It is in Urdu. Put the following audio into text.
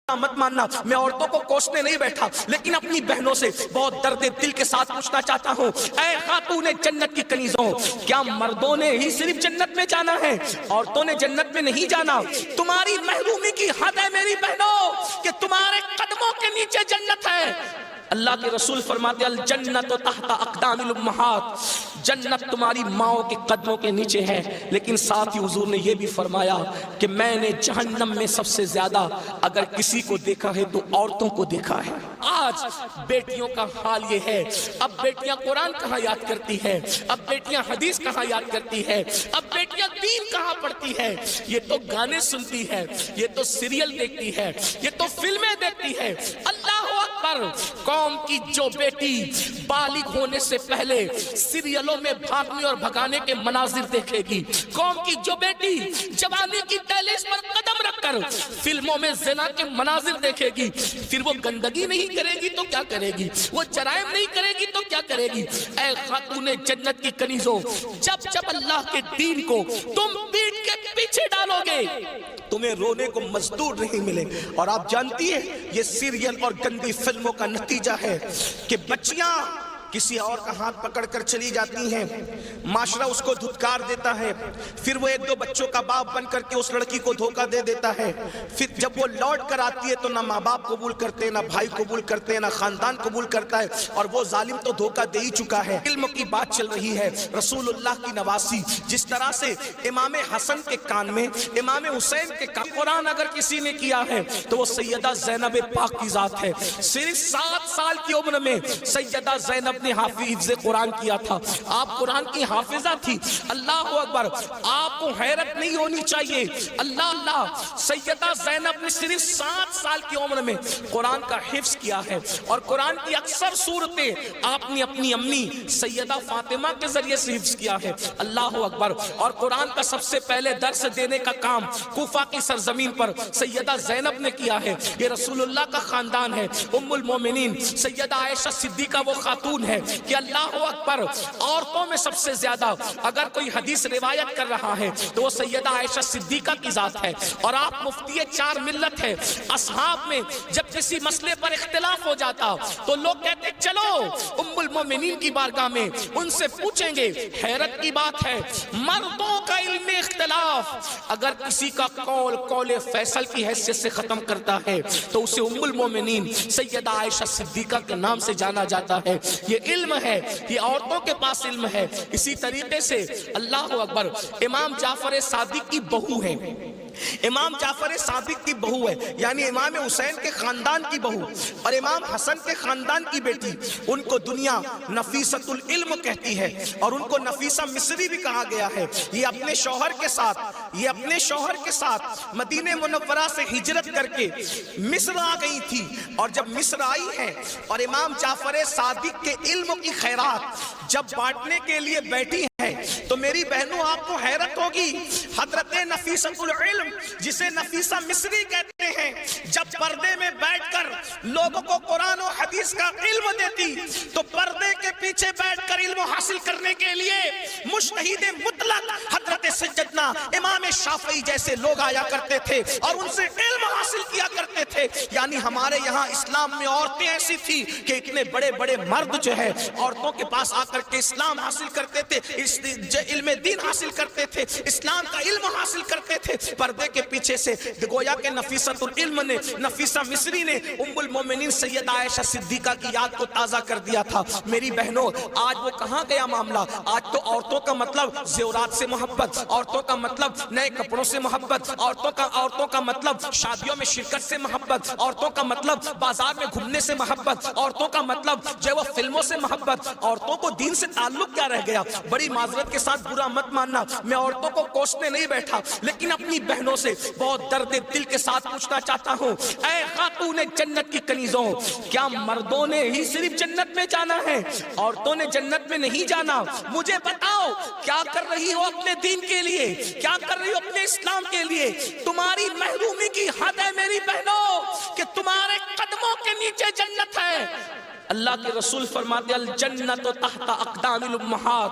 مت ماننا، میں عورتوں کو کوسنے نہیں بیٹھا، لیکن اپنی بہنوں سے بہت درد دل کے ساتھ پوچھنا چاہتا ہوں، اے خاتون جنت کی کنیزوں، کیا مردوں نے ہی صرف جنت میں جانا ہے؟ عورتوں نے جنت میں نہیں جانا؟ تمہاری محرومی کی حد ہے میری بہنوں کہ تمہارے قدموں کے نیچے جنت ہے۔ اللہ کے رسول فرماتے الجنت تحت اقدام الامہات، جنت تمہاری ماؤں کے قدموں کے نیچے ہے، لیکن ساتھ ہی حضور نے یہ بھی فرمایا کہ میں نے جہنم میں سب سے زیادہ اگر کسی کو دیکھا ہے تو عورتوں کو دیکھا ہے۔ آج بیٹیوں کا حال یہ ہے، اب بیٹیاں قرآن کہاں یاد کرتی ہے، اب بیٹیاں حدیث کہاں یاد کرتی ہے، اب بیٹیاں دین کہاں پڑھتی ہے؟ یہ تو گانے سنتی ہے، یہ تو سیریل دیکھتی ہے، یہ تو فلمیں دیکھتی ہے۔ اللہ اکبر! قوم کی جو بیٹی بالغ ہونے سے پہلے سیریلوں میں بھاگنے اور بھگانے کے مناظر دیکھے گی، قوم کی جو بیٹی جوانی کی دہلیز پر قدم رکھ کر فلموں میں زنا کے مناظر دیکھے گی، پھر وہ گندگی نہیں کرے گی تو کیا کرے گی؟ وہ جرائم نہیں کرے گی تو کیا کرے گی؟ اے خاتون جنت کی کنیزوں، جب جب اللہ کے دین کو تم پیٹ کے پیچھے ڈالو گے تمہیں رونے کو مزدور نہیں ملے۔ اور آپ جانتی ہیں یہ سیریل اور گندی فلموں کا نتیجہ ہے کہ بچیاں کسی اور کا ہاتھ پکڑ کر چلی جاتی ہیں، معاشرہ اس کو دھتکار دیتا ہے، پھر وہ ایک دو بچوں کا باپ بن کر کے اس لڑکی کو دھوکہ دے دیتا ہے، پھر جب وہ لوٹ کر آتی ہے تو نہ ماں باپ قبول کرتے، نہ بھائی قبول کرتے، نہ خاندان قبول کرتا ہے، اور وہ ظالم تو دھوکہ دے ہی چکا ہے۔ علم کی بات چل رہی ہے، رسول اللہ کی نواسی، جس طرح سے امام حسن کے کان میں، امام حسین کے کان، قرآن اگر کسی نے کیا ہے تو وہ سیدہ زینب پاک کی ذات ہے۔ صرف 7 سال کی عمر میں سیدہ زینب نے حافظ قرآن کیا تھا، آپ قرآن کی حافظہ تھی۔ اللہ اکبر! آپ کو حیرت نہیں ہونی چاہیے، اللہ سیدہ زینب نے صرف 7 سال کی عمر میں قرآن کا حفظ کیا ہے، اور قرآن کی اکثر صورتیں آپ نے اپنی امی سیدہ فاطمہ کے ذریعے سے حفظ کیا ہے۔ اللہ اکبر! اور قرآن کا سب سے پہلے درس دینے کا کام کوفہ کی سرزمین پر سیدہ زینب نے کیا ہے۔ یہ رسول اللہ کا خاندان ہے۔ ام المومنین سیدہ عائشہ صدیقہ وہ خاتون ہے کہ اللہ اکبر، عورتوں میں سب سے زیادہ اگر کوئی حدیث روایت کر رہا ہے تو وہ سیدہ عائشہ صدیقہ کی ذات ہے۔ اور آپ مفتی 4 ملت ہے۔ اصحاب میں جب کسی مسئلے پر اختلاف ہو جاتا تو لوگ کہتے چلو ام المومنین کی بارگاہ میں ان سے پوچھیں گے۔ حیرت کی بات ہے، مردوں کا علم اختلاف اگر کسی کا قول فیصل کی حیثیت سے ختم کرتا ہے تو اسے ام المومنین سیدہ عائشہ صدیقہ کے نام سے جانا جاتا ہے۔ یہ علم ہے، یہ عورتوں کے پاس علم ہے۔ اسی طریقے سے اللہ اکبر، امام جعفر صادق کی بہو ہے، امام جعفر صادق کی بہو ہے، یعنی امام حسین کے خاندان کی بہو اور امام حسن کے خاندان کی بیٹی، ان کو دنیا نفیسۃ العلم کہتی ہے، اور ان کو نفیسہ مصری بھی کہا گیا ہے۔ یہ اپنے شوہر کے ساتھ مدینہ منورہ سے ہجرت کر کے مصر آ گئی تھی، اور جب مصر آئی ہے اور امام جعفر صادق کے علم کی خیرات جب بانٹنے کے لیے بیٹھی ہے تو میری بہنوں آپ کو حیرت ہوگی، حضرت نفیسۃ العلم جسے نفیسہ مصری کہتے ہیں، جب پردے میں بیٹھ کر لوگوں کو قرآن و حدیث کا علم دیتی تو پردے کے پیچھے بیٹھ کر علم حاصل کرنے کے لیے مجتہد مطلق حضرت سیدنا امام شافعی جیسے لوگ آیا کرتے تھے اور ان سے علم حاصل کیا کرتے تھے۔ یعنی ہمارے یہاں اسلام میں عورتیں ایسی تھی کہ اتنے بڑے بڑے مرد جو ہے عورتوں کے پاس آ کر کے اسلام حاصل کرتے تھے، علم دین حاصل کرتے تھے، اسلام کا علم حاصل کرتے تھے۔ پردے کے پیچھے سے گویا کہ نفیسۃ العلم نے، نفیسہ مصری نے ام المومنین سیدہ عائشہ صدیقہ کی یاد کو تازہ کر دیا تھا۔ میری بہنوں، آج وہ کہاں گیا معاملہ؟ آج تو عورتوں کا مطلب زیورات سے محبت، عورتوں کا مطلب نئے کپڑوں سے محبت، عورتوں کا مطلب شادیوں میں شرکت سے محبت، عورتوں کا مطلب بازار میں گھومنے سے محبت، عورتوں کا مطلب جو ہے وہ فلموں سے محبت۔ عورتوں کو دین سے تعلق کیا رہ گیا؟ بڑی معذرت کے ساتھ برا مت ماننا، میں عورتوں کو کوسنے نہیں بیٹھا، لیکن اپنی بہنوں سے بہت درد دل کے ساتھ پوچھنا چاہتا ہوں، اے خاتون جنت کی کنیزوں، کیا مردوں نے ہی صرف جنت میں جانا ہے؟ عورتوں نے جنت میں نہیں جانا؟ مجھے بتاؤ کیا کر رہی ہو اپنے دین کے لیے، کیا کر رہی ہو اپنے اسلام کے لیے؟ تمہاری محرومی کی حد ہے میری بہنوں کہ تمہارے قدموں کے نیچے جنت ہے۔ اللہ کے رسول فرماتے الجنت تحت اقدام الامہات،